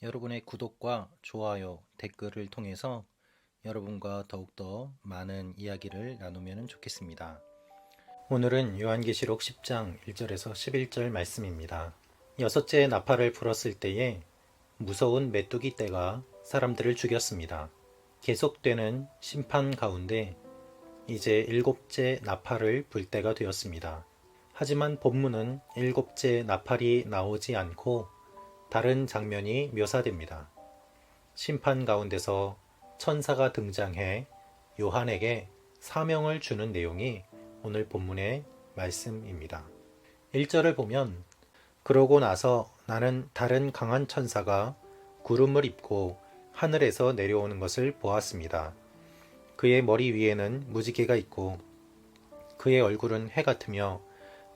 여러분의 구독과 좋아요, 댓글을 통해서 여러분과 더욱더 많은 이야기를 나누면 좋겠습니다. 오늘은 요한계시록 10장 1절에서 11절 말씀입니다. 여섯째 나팔을 불었을 때에 무서운 메뚜기 떼가 사람들을 죽였습니다. 계속되는 심판 가운데 이제 일곱째 나팔을 불 때가 되었습니다. 하지만 본문은 일곱째 나팔이 나오지 않고 다른 장면이 묘사됩니다. 심판 가운데서 천사가 등장해 요한에게 사명을 주는 내용이 오늘 본문의 말씀입니다. 1절을 보면 그러고 나서 나는 다른 강한 천사가 구름을 입고 하늘에서 내려오는 것을 보았습니다. 그의 머리 위에는 무지개가 있고 그의 얼굴은 해 같으며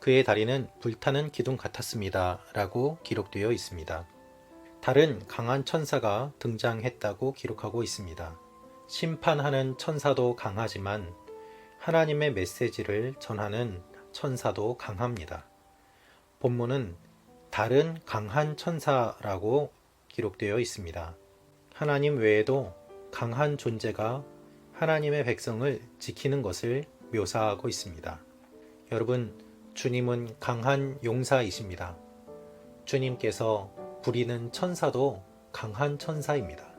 그의 다리는 불타는 기둥 같았습니다. 라고 기록되어 있습니다. 다른 강한 천사가 등장했다고 기록하고 있습니다. 심판하는 천사도 강하지만 하나님의 메시지를 전하는 천사도 강합니다. 본문은 다른 강한 천사라고 기록되어 있습니다. 하나님 외에도 강한 존재가 하나님의 백성을 지키는 것을 묘사하고 있습니다. 여러분, 주님은 강한 용사이십니다. 주님께서 부리는 천사도 강한 천사입니다.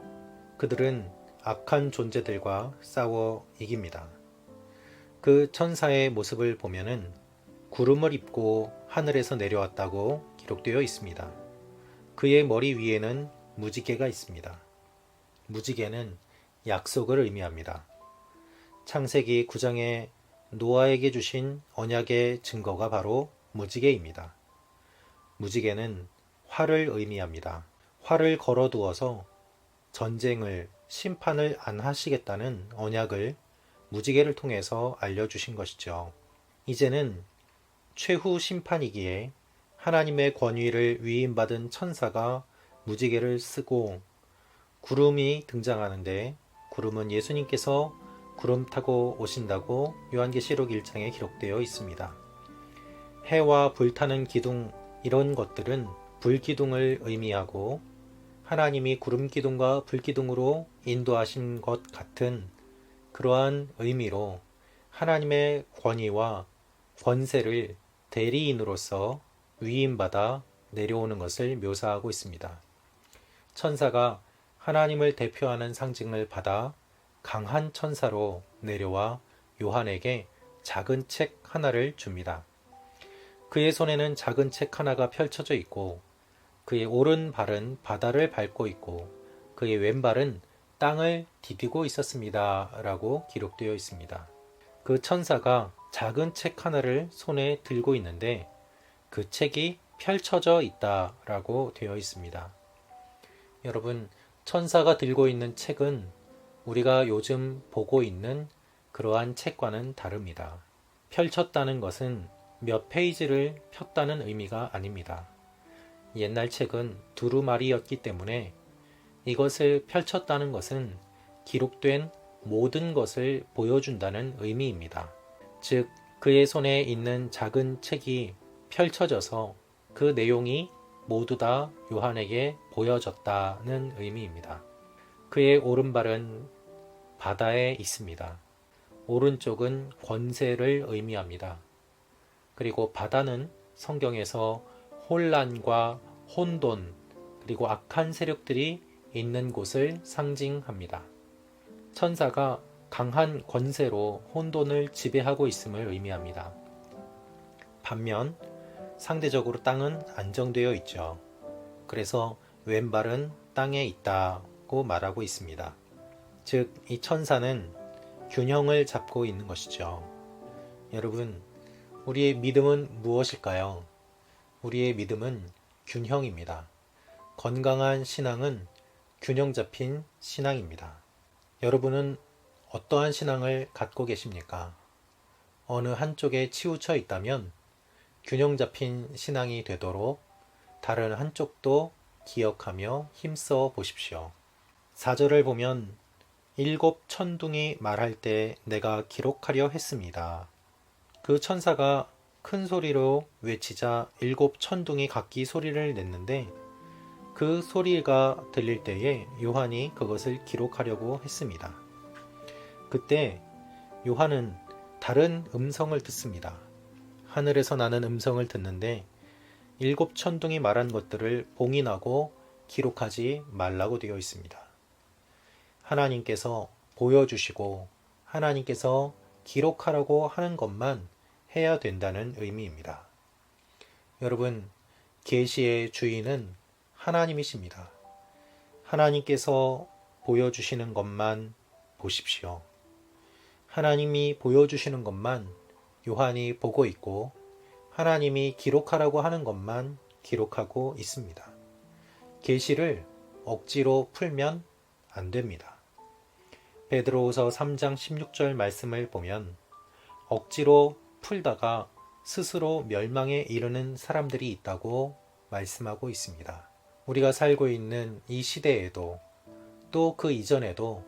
그들은 악한 존재들과 싸워 이깁니다. 그 천사의 모습을 보면은 구름을 입고 하늘에서 내려왔다고 기록되어 있습니다. 그의 머리 위에는 무지개가 있습니다. 무지개는 약속을 의미합니다. 창세기 9장에 노아에게 주신 언약의 증거가 바로 무지개입니다. 무지개는 활을 의미합니다. 활을 걸어두어서 전쟁을, 심판을 안 하시겠다는 언약을 무지개를 통해서 알려주신 것이죠. 이제는 최후 심판이기에 하나님의 권위를 위임받은 천사가 무지개를 쓰고 구름이 등장하는데, 구름은 예수님께서 구름 타고 오신다고 요한계시록 1장에 기록되어 있습니다. 해와 불타는 기둥, 이런 것들은 불기둥을 의미하고 하나님이 구름기둥과 불기둥으로 인도하신 것 같은 그러한 의미로 하나님의 권위와 권세를 대리인으로서 위임받아 내려오는 것을 묘사하고 있습니다. 천사가 하나님을 대표하는 상징을 받아 강한 천사로 내려와 요한에게 작은 책 하나를 줍니다. 그의 손에는 작은 책 하나가 펼쳐져 있고 그의 오른발은 바다를 밟고 있고 그의 왼발은 땅을 디디고 있었습니다. 라고 기록되어 있습니다. 그 천사가 작은 책 하나를 손에 들고 있는데 그 책이 펼쳐져 있다라고 되어 있습니다. 여러분, 천사가 들고 있는 책은 우리가 요즘 보고 있는 그러한 책과는 다릅니다. 펼쳤다는 것은 몇 페이지를 폈다는 의미가 아닙니다. 옛날 책은 두루마리였기 때문에 이것을 펼쳤다는 것은 기록된 모든 것을 보여준다는 의미입니다. 즉, 그의 손에 있는 작은 책이 펼쳐져서 그 내용이 모두 다 요한에게 보여졌다는 의미입니다. 그의 오른발은 바다에 있습니다. 오른쪽은 권세를 의미합니다. 그리고 바다는 성경에서 혼란과 혼돈, 그리고 악한 세력들이 있는 곳을 상징합니다. 천사가 강한 권세로 혼돈을 지배하고 있음을 의미합니다. 반면 상대적으로 땅은 안정되어 있죠. 그래서 왼발은 땅에 있다고 말하고 있습니다. 즉, 이 천사는 균형을 잡고 있는 것이죠. 여러분, 우리의 믿음은 무엇일까요? 우리의 믿음은 균형입니다. 건강한 신앙은 균형 잡힌 신앙입니다. 여러분은 어떠한 신앙을 갖고 계십니까? 어느 한쪽에 치우쳐 있다면 균형 잡힌 신앙이 되도록 다른 한쪽도 기억하며 힘써 보십시오. 4절을 보면 일곱 천둥이 말할 때 내가 기록하려 했습니다. 그 천사가 큰 소리로 외치자 일곱 천둥이 각기 소리를 냈는데 그 소리가 들릴 때에 요한이 그것을 기록하려고 했습니다. 그때 요한은 다른 음성을 듣습니다. 하늘에서 나는 음성을 듣는데 7 천둥이 말한 것들을 봉인하고 기록하지 말라고 되어 있습니다. 하나님께서 보여주시고 하나님께서 기록하라고 하는 것만 해야 된다는 의미입니다. 여러분, 계시의 주인은 하나님이십니다. 하나님께서 보여주시는 것만 보십시오. 하나님이 보여주시는 것만 요한이 보고 있고 하나님이 기록하라고 하는 것만 기록하고 있습니다. 계시를 억지로 풀면 안 됩니다. 베드로후서 3장 16절 말씀을 보면 억지로 풀다가 스스로 멸망에 이르는 사람들이 있다고 말씀하고 있습니다. 우리가 살고 있는 이 시대에도 또 그 이전에도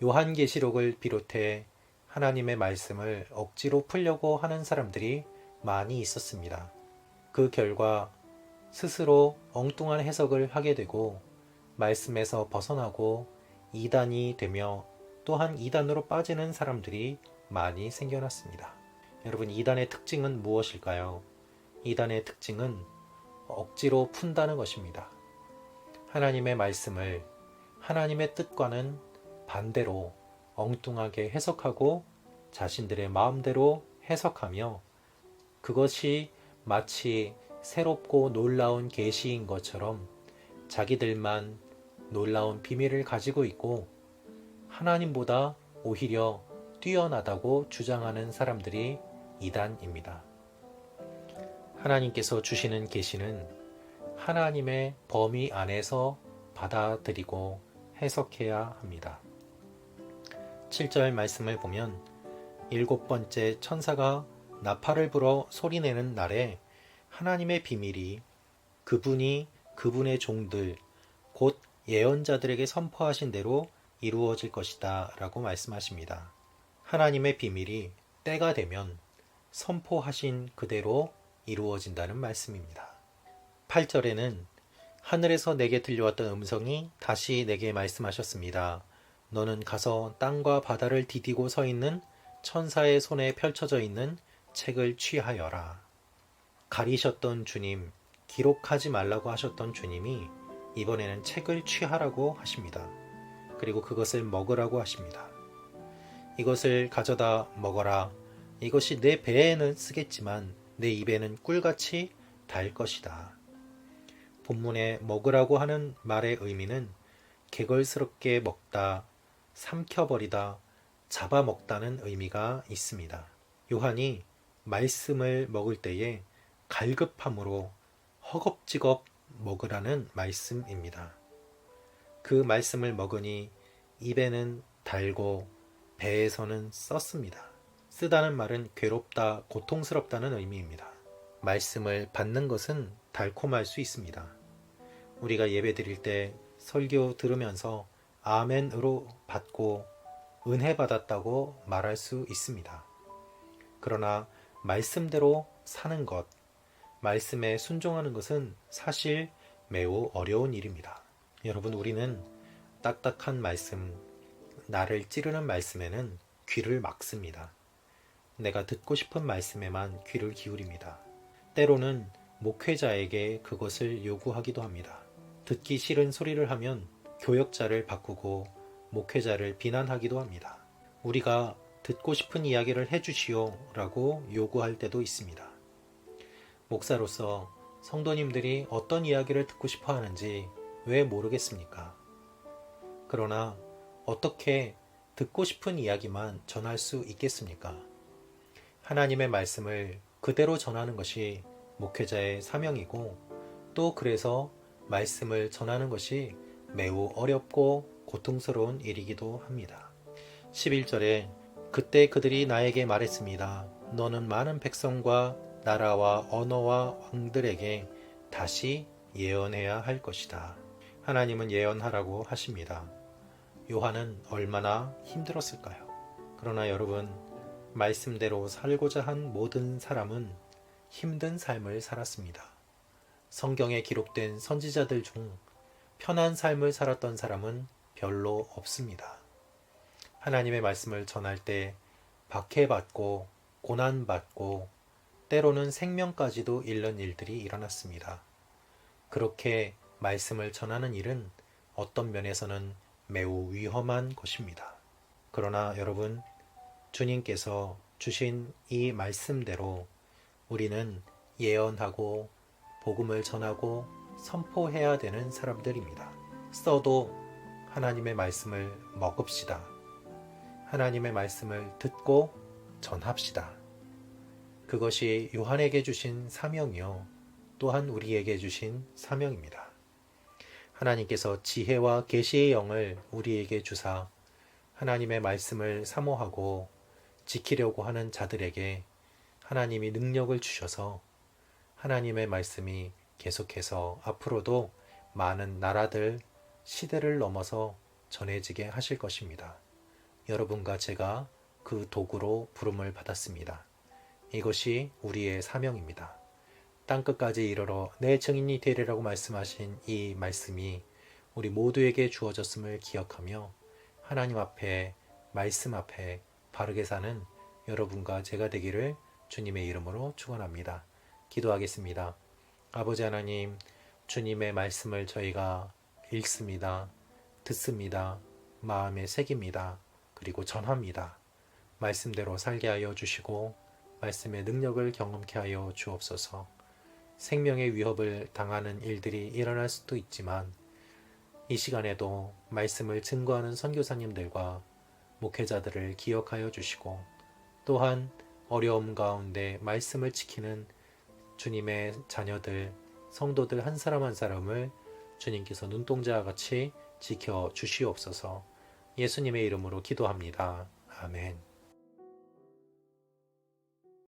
요한계시록을 비롯해 하나님의 말씀을 억지로 풀려고 하는 사람들이 많이 있었습니다. 그 결과 스스로 엉뚱한 해석을 하게 되고 말씀에서 벗어나고 이단이 되며 또한 이단으로 빠지는 사람들이 많이 생겨났습니다. 여러분, 이단의 특징은 무엇일까요? 이단의 특징은 억지로 푼다는 것입니다. 하나님의 말씀을 하나님의 뜻과는 반대로 엉뚱하게 해석하고 자신들의 마음대로 해석하며 그것이 마치 새롭고 놀라운 계시인 것처럼 자기들만 놀라운 비밀을 가지고 있고 하나님보다 오히려 뛰어나다고 주장하는 사람들이 이단입니다. 하나님께서 주시는 계시는 하나님의 범위 안에서 받아들이고 해석해야 합니다. 7절 말씀을 보면 7번째 천사가 나팔을 불어 소리내는 날에 하나님의 비밀이 그분이 그분의 종들 곧 예언자들에게 선포하신 대로 이루어질 것이다 라고 말씀하십니다. 하나님의 비밀이 때가 되면 선포하신 그대로 이루어진다는 말씀입니다. 8절에는 하늘에서 내게 들려왔던 음성이 다시 내게 말씀하셨습니다. 너는 가서 땅과 바다를 디디고 서 있는 천사의 손에 펼쳐져 있는 책을 취하여라. 가리셨던 주님, 기록하지 말라고 하셨던 주님이 이번에는 책을 취하라고 하십니다. 그리고 그것을 먹으라고 하십니다. 이것을 가져다 먹어라. 이것이 내 배에는 쓰겠지만 내 입에는 꿀같이 달 것이다. 본문에 먹으라고 하는 말의 의미는 개걸스럽게 먹다, 삼켜버리다, 잡아먹다는 의미가 있습니다. 요한이 말씀을 먹을 때에 갈급함으로 허겁지겁 먹으라는 말씀입니다. 그 말씀을 먹으니 입에는 달고 배에서는 썼습니다. 쓰다는 말은 괴롭다, 고통스럽다는 의미입니다. 말씀을 받는 것은 달콤할 수 있습니다. 우리가 예배 드릴 때 설교 들으면서 아멘으로 받고 은혜 받았다고 말할 수 있습니다. 그러나 말씀대로 사는 것, 말씀에 순종하는 것은 사실 매우 어려운 일입니다. 여러분, 우리는 딱딱한 말씀, 나를 찌르는 말씀에는 귀를 막습니다. 내가 듣고 싶은 말씀에만 귀를 기울입니다. 때로는 목회자에게 그것을 요구하기도 합니다. 듣기 싫은 소리를 하면 교역자를 바꾸고 목회자를 비난하기도 합니다. 우리가 듣고 싶은 이야기를 해주시오 라고 요구할 때도 있습니다. 목사로서 성도님들이 어떤 이야기를 듣고 싶어 하는지 왜 모르겠습니까? 그러나 어떻게 듣고 싶은 이야기만 전할 수 있겠습니까? 하나님의 말씀을 그대로 전하는 것이 목회자의 사명이고 또 그래서 말씀을 전하는 것이 매우 어렵고 고통스러운 일이기도 합니다. 11절에 그때 그들이 나에게 말했습니다. 너는 많은 백성과 나라와 언어와 왕들에게 다시 예언해야 할 것이다. 하나님은 예언하라고 하십니다. 요한은 얼마나 힘들었을까요? 그러나 여러분, 말씀대로 살고자 한 모든 사람은 힘든 삶을 살았습니다. 성경에 기록된 선지자들 중 편한 삶을 살았던 사람은 별로 없습니다. 하나님의 말씀을 전할 때 박해받고 고난받고 때로는 생명까지도 잃는 일들이 일어났습니다. 그렇게 말씀을 전하는 일은 어떤 면에서는 매우 위험한 것입니다. 그러나 여러분, 주님께서 주신 이 말씀대로 우리는 예언하고 복음을 전하고 선포해야 되는 사람들입니다. 써도 하나님의 말씀을 먹읍시다. 하나님의 말씀을 듣고 전합시다. 그것이 요한에게 주신 사명이요, 또한 우리에게 주신 사명입니다. 하나님께서 지혜와 계시의 영을 우리에게 주사 하나님의 말씀을 사모하고 지키려고 하는 자들에게 하나님이 능력을 주셔서 하나님의 말씀이 계속해서 앞으로도 많은 나라들, 시대를 넘어서 전해지게 하실 것입니다. 여러분과 제가 그 도구로 부름을 받았습니다. 이것이 우리의 사명입니다. 땅끝까지 이르러 내 증인이 되리라고 말씀하신 이 말씀이 우리 모두에게 주어졌음을 기억하며 하나님 앞에, 말씀 앞에 바르게 사는 여러분과 제가 되기를 주님의 이름으로 축원합니다. 기도하겠습니다. 아버지 하나님, 주님의 말씀을 저희가 읽습니다. 듣습니다. 마음에 새깁니다. 그리고 전합니다. 말씀대로 살게 하여 주시고 말씀의 능력을 경험케 하여 주옵소서. 생명의 위협을 당하는 일들이 일어날 수도 있지만 이 시간에도 말씀을 증거하는 선교사님들과 목회자들을 기억하여 주시고 또한 어려움 가운데 말씀을 지키는 주님의 자녀들, 성도들 한 사람 한 사람을 주님께서 눈동자와 같이 지켜 주시옵소서. 예수님의 이름으로 기도합니다. 아멘.